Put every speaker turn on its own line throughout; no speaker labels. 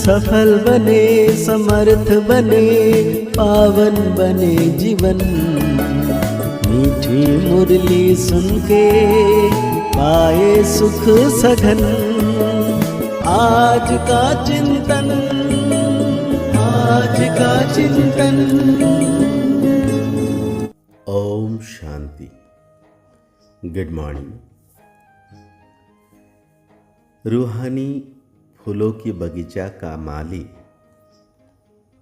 सफल बने, समर्थ बने, पावन बने जीवन। मीठी मुरली सुन के पाए सुख सघन। आज का चिंतन, आज का चिंतन।
ओम शांति। Good morning. रूहानी फूलों की बगीचा का माली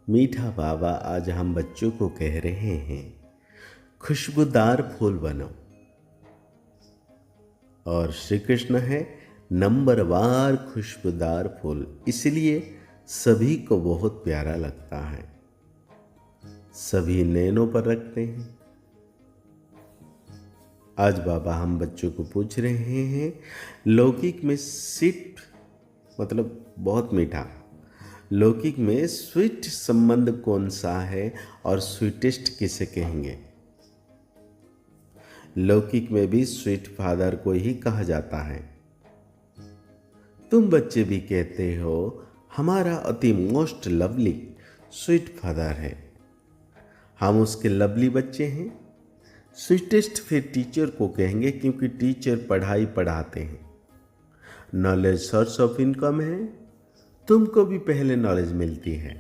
मीठा बाबा आज हम बच्चों को कह रहे हैं, खुशबूदार फूल बनो। और श्री कृष्ण है नंबरवार खुशबूदार फूल, इसलिए सभी को बहुत प्यारा लगता है, सभी नैनों पर रखते हैं। आज बाबा हम बच्चों को पूछ रहे हैं, लौकिक में स्वीट मतलब बहुत मीठा, लौकिक में स्वीट संबंध कौन सा है और स्वीटेस्ट किसे कहेंगे? लौकिक में भी स्वीट फादर को ही कहा जाता है। तुम बच्चे भी कहते हो हमारा अति मोस्ट लवली स्वीट फादर है, हम उसके लवली बच्चे हैं। स्वीटेस्ट फिर टीचर को कहेंगे, क्योंकि टीचर पढ़ाई पढ़ाते हैं, नॉलेज सोर्स ऑफ इनकम है, तुमको भी पहले नॉलेज मिलती है।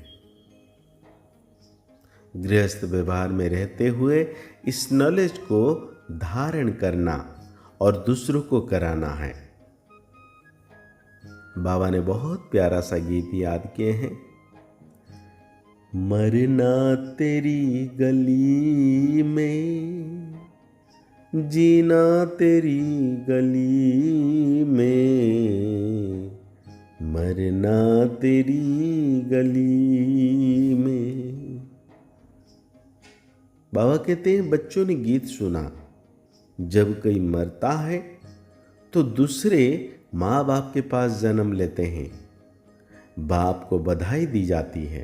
गृहस्थ व्यवहार में रहते हुए इस नॉलेज को धारण करना और दूसरों को कराना है। बाबा ने बहुत प्यारा सा गीत याद किए हैं, मरना तेरी गली में, जीना तेरी गली में, मरना तेरी गली में। बाबा कहते हैं बच्चों ने गीत सुना, जब कोई मरता है तो दूसरे माँ बाप के पास जन्म लेते हैं, बाप को बधाई दी जाती है।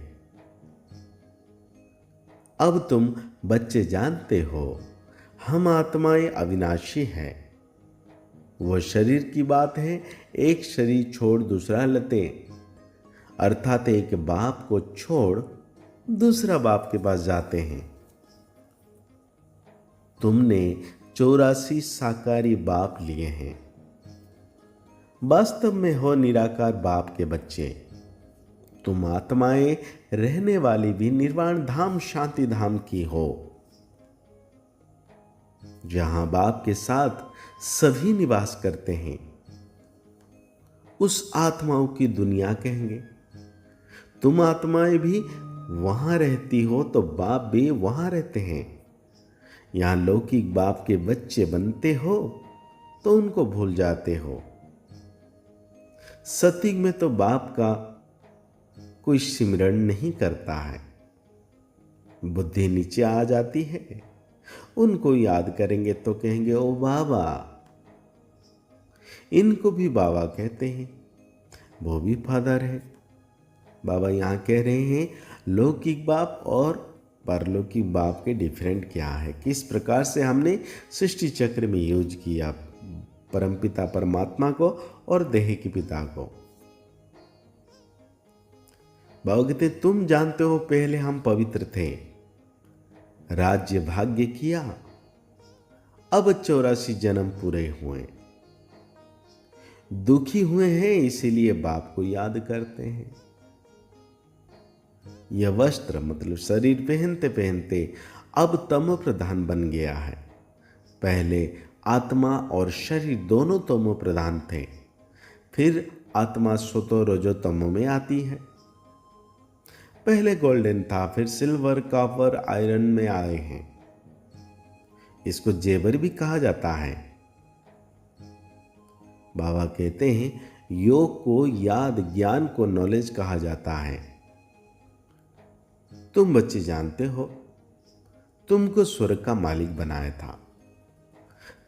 अब तुम बच्चे जानते हो हम आत्माएं अविनाशी हैं। वो शरीर की बात है, एक शरीर छोड़ दूसरा लेते, अर्थात एक बाप को छोड़ दूसरा बाप के पास जाते हैं। तुमने 84 साकारी बाप लिए हैं, वास्तव में हो निराकार बाप के बच्चे। तुम आत्माएं रहने वाली भी निर्वाण धाम शांति धाम की हो, जहां बाप के साथ सभी निवास करते हैं। उस आत्माओं की दुनिया कहेंगे। तुम आत्माएं भी वहां रहती हो तो बाप भी वहां रहते हैं। यहां लौकिक बाप के बच्चे बनते हो तो उनको भूल जाते हो। सतयुग में तो बाप का कोई सिमरण नहीं करता है, बुद्धि नीचे आ जाती है। उनको याद करेंगे तो कहेंगे ओ बाबा। इनको भी बाबा कहते हैं, वो भी फादर है। बाबा यहां कह रहे हैं लौकिक बाप और परलौकिक बाप के डिफरेंट क्या है, किस प्रकार से हमने सृष्टि चक्र में यूज किया परमपिता परमात्मा को और देह के पिता को। बाबा कहते तुम जानते हो पहले हम पवित्र थे, राज्य भाग्य किया, अब 84 जन्म पूरे हुए, दुखी हुए हैं, इसीलिए बाप को याद करते हैं। यह वस्त्र मतलब शरीर पहनते पहनते अब तमो प्रधान बन गया है। पहले आत्मा और शरीर दोनों तमो प्रधान थे, फिर आत्मा स्वतो रजो तमो में आती है। पहले गोल्डन था, फिर सिल्वर कॉपर आयरन में आए हैं। इसको जेवर भी कहा जाता है। बाबा कहते हैं योग को याद, ज्ञान को नॉलेज कहा जाता है। तुम बच्चे जानते हो तुमको स्वर्ग का मालिक बनाया था,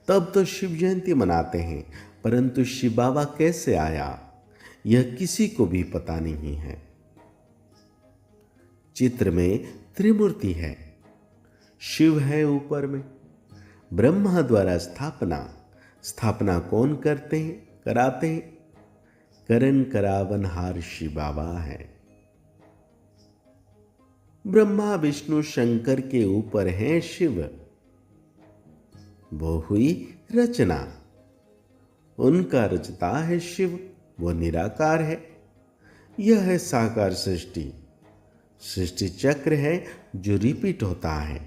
तब तो शिव जयंती मनाते हैं, परंतु शिव बाबा कैसे आया यह किसी को भी पता नहीं है। चित्र में त्रिमूर्ति है, शिव है ऊपर में, ब्रह्मा द्वारा स्थापना कौन करते हैं कराते हैं? करण करावनहार शिव बाबा है। ब्रह्मा विष्णु शंकर के ऊपर है शिव। वो हुई रचना, उनका रचता है शिव, वो निराकार है। यह है साकार सृष्टि। सृष्टि चक्र है जो रिपीट होता है।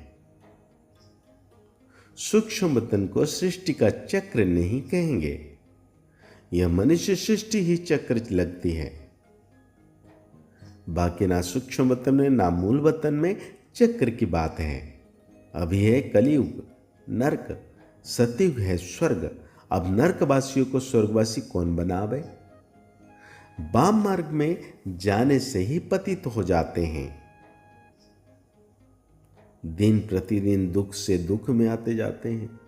सूक्ष्म वतन को सृष्टि का चक्र नहीं कहेंगे, यह मनुष्य सृष्टि ही चक्र लगती है। बाकी ना सूक्ष्म वतन में ना मूल वतन में चक्र की बात है। अभी है कलयुग, नरक, सतयुग है स्वर्ग। अब नरकवासियों को स्वर्गवासी कौन बनावे? वाम मार्ग में जाने से ही पतित हो जाते हैं। दिन प्रतिदिन दुख से दुख में आते जाते हैं।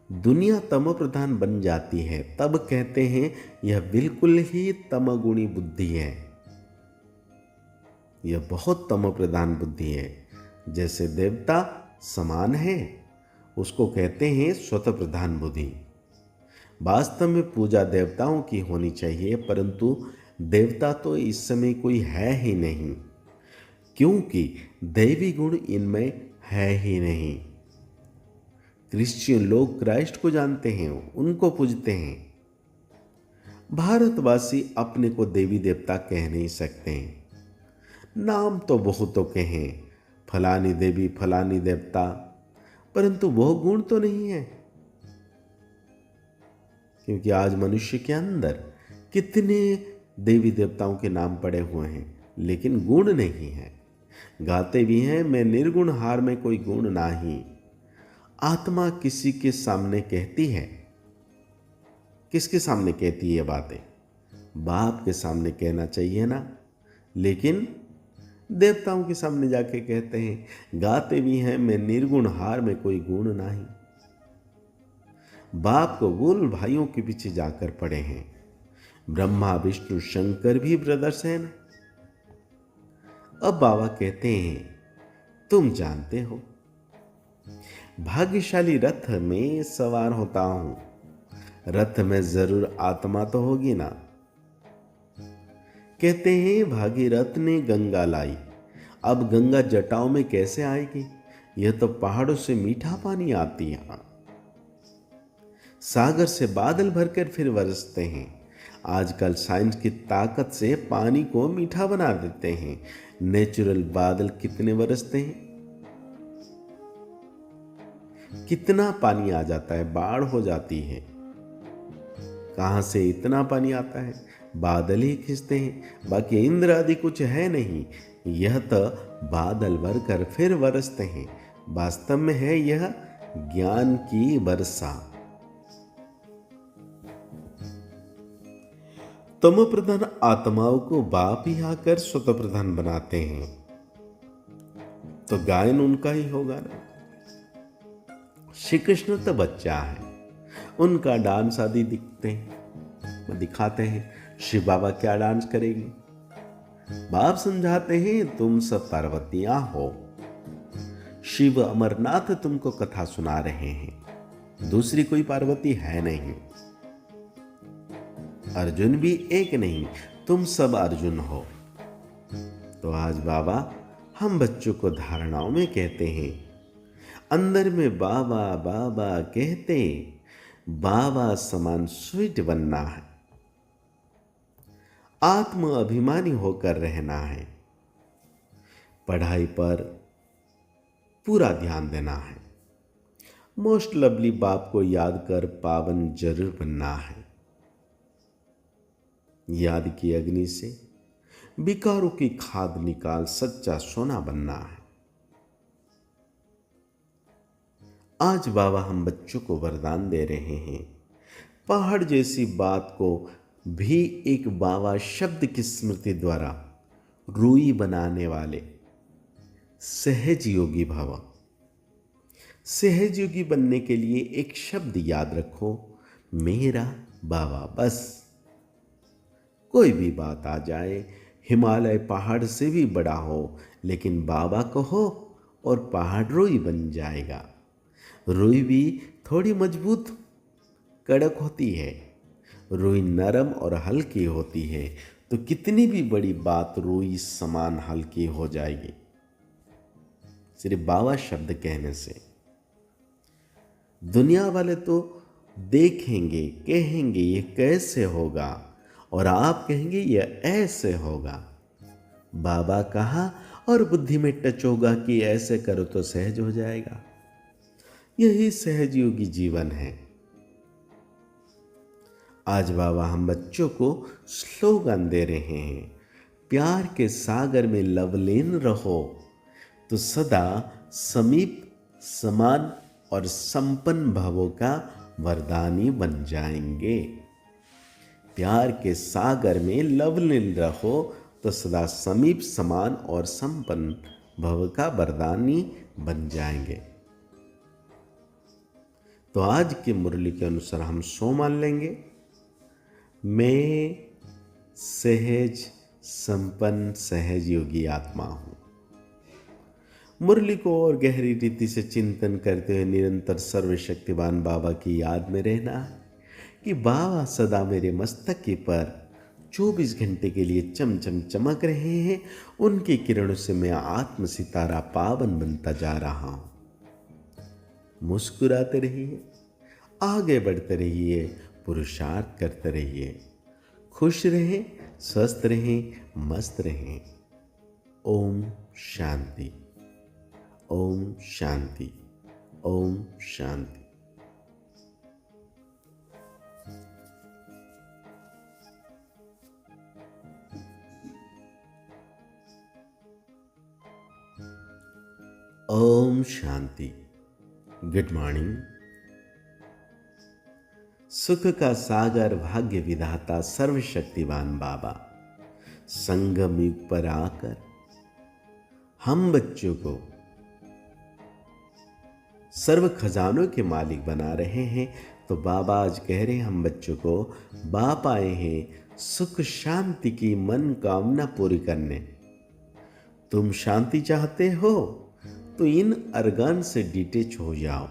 दुनिया तमो प्रधान बन जाती है, तब कहते हैं यह बिल्कुल ही तमगुणी बुद्धि है। यह बहुत तमो प्रधान बुद्धि है। जैसे देवता समान है, उसको कहते हैं स्वतः प्रधान बुद्धि। वास्तव में पूजा देवताओं की होनी चाहिए, परंतु देवता तो इस समय कोई है ही नहीं, क्योंकि दैवी गुण इनमें है ही नहीं। क्रिश्चियन लोग क्राइस्ट को जानते हैं, उनको पूजते हैं। भारतवासी अपने को देवी देवता कह नहीं सकते हैं। नाम तो बहुतों के हैं, फलानी देवी फलानी देवता, परंतु वह गुण तो नहीं है। क्योंकि आज मनुष्य के अंदर कितने देवी देवताओं के नाम पड़े हुए हैं, लेकिन गुण नहीं है। गाते भी हैं, मैं निर्गुण हार में कोई गुण नाही। आत्मा किसी के सामने कहती है, किसके सामने कहती है ये बातें? बाप के सामने कहना चाहिए ना, लेकिन देवताओं के सामने जाके कहते हैं। गाते भी हैं, मैं निर्गुण हार में कोई गुण नहीं। बाप को भूल भाइयों के पीछे जाकर पड़े हैं। ब्रह्मा विष्णु शंकर भी ब्रदर्स हैं ना। अब बाबा कहते हैं, तुम जानते हो, भाग्यशाली रथ में सवार होता हूं। रथ में जरूर आत्मा तो होगी ना। कहते हैं भागीरथ ने गंगा लाई। अब गंगा जटाओं में कैसे आएगी? यह तो पहाड़ों से मीठा पानी आती है, सागर से बादल भरकर फिर बरसते हैं। आजकल साइंस की ताकत से पानी को मीठा बना देते हैं। नेचुरल बादल कितने बरसते हैं, कितना पानी आ जाता है, बाढ़ हो जाती है। कहां से इतना पानी आता है? बादल ही खींचते हैं, बाकी इंद्र आदि कुछ है नहीं। यह तो बादल भरकर फिर बरसते हैं। वास्तव में है यह ज्ञान की वर्षा। तमो प्रधान आत्माओं को बाप ही आकर स्वतः प्रधान बनाते हैं, तो गायन उनका ही होगा ना। श्री कृष्ण तो बच्चा है, उनका डांस आदि दिखाते हैं। शिव बाबा क्या डांस करेंगे? बाप समझाते हैं, तुम सब पार्वतियां हो। शिव अमरनाथ तुमको कथा सुना रहे हैं, दूसरी कोई पार्वती है नहीं। अर्जुन भी एक नहीं, तुम सब अर्जुन हो। तो आज बाबा हम बच्चों को धारणाओं में कहते हैं, अंदर में बाबा बाबा कहते, बाबा समान स्वीट बनना है, आत्म अभिमानी होकर रहना है, पढ़ाई पर पूरा ध्यान देना है, मोस्ट लवली बाप को याद कर पावन जरूर बनना है। याद की अग्नि से विकारों की खाद निकाल सच्चा सोना बनना है। आज बाबा हम बच्चों को वरदान दे रहे हैं, पहाड़ जैसी बात को भी एक बाबा शब्द की स्मृति द्वारा रूई बनाने वाले सहज योगी भव। सहज योगी बनने के लिए एक शब्द याद रखो, मेरा बाबा। बस कोई भी बात आ जाए, हिमालय पहाड़ से भी बड़ा हो, लेकिन बाबा कहो और पहाड़ रूई बन जाएगा। रूई भी थोड़ी मजबूत कड़क होती है, रूई नरम और हल्की होती है, तो तो कितनी भी बड़ी बात रुई समान हल्की हो जाएगी सिर्फ बाबा शब्द कहने से। दुनिया वाले तो देखेंगे, कहेंगे ये कैसे होगा, और आप कहेंगे ये ऐसे होगा। बाबा कहा और बुद्धि में टच होगा कि ऐसे करो तो सहज हो जाएगा। यही सहज योगी जीवन है। आज बाबा हम बच्चों को स्लोगन दे रहे हैं, प्यार के सागर में लवलीन रहो तो सदा समीप, समान और संपन्न भवों का वरदानी बन जाएंगे। प्यार के सागर में लवलीन रहो तो सदा समीप, समान और संपन्न भव का वरदानी बन जाएंगे। तो आज की मुरली के अनुसार हम सो मान लेंगे, मैं सहज संपन्न सहज योगी आत्मा हूं। मुरली को और गहरी रीति से चिंतन करते हुए निरंतर सर्वशक्तिवान बाबा की याद में रहना है कि बाबा सदा मेरे मस्तक के पर 24 घंटे के लिए चमचम चमक रहे हैं। उनकी किरणों से मैं आत्म सितारा पावन बनता जा रहा हूं। मुस्कुराते रहिए, आगे बढ़ते रहिए, पुरुषार्थ करते रहिए, खुश रहें, स्वस्थ रहें, मस्त रहें। ओम शांति, ओम शांति, ओम शांति। ओम शांति। Good morning. सुख का सागर भाग्य विधाता सर्वशक्तिवान बाबा संगम युग पर आकर हम बच्चों को सर्व खजानों के मालिक बना रहे हैं। तो बाबा आज कह रहे हैं हम बच्चों को, बाप आए हैं सुख शांति की मन कामना पूरी करने। तुम शांति चाहते हो तो इन अर्गान से डिटेच हो जाओ,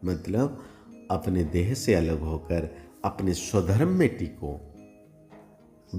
मतलब अपने देह से अलग होकर अपने स्वधर्म में टिको।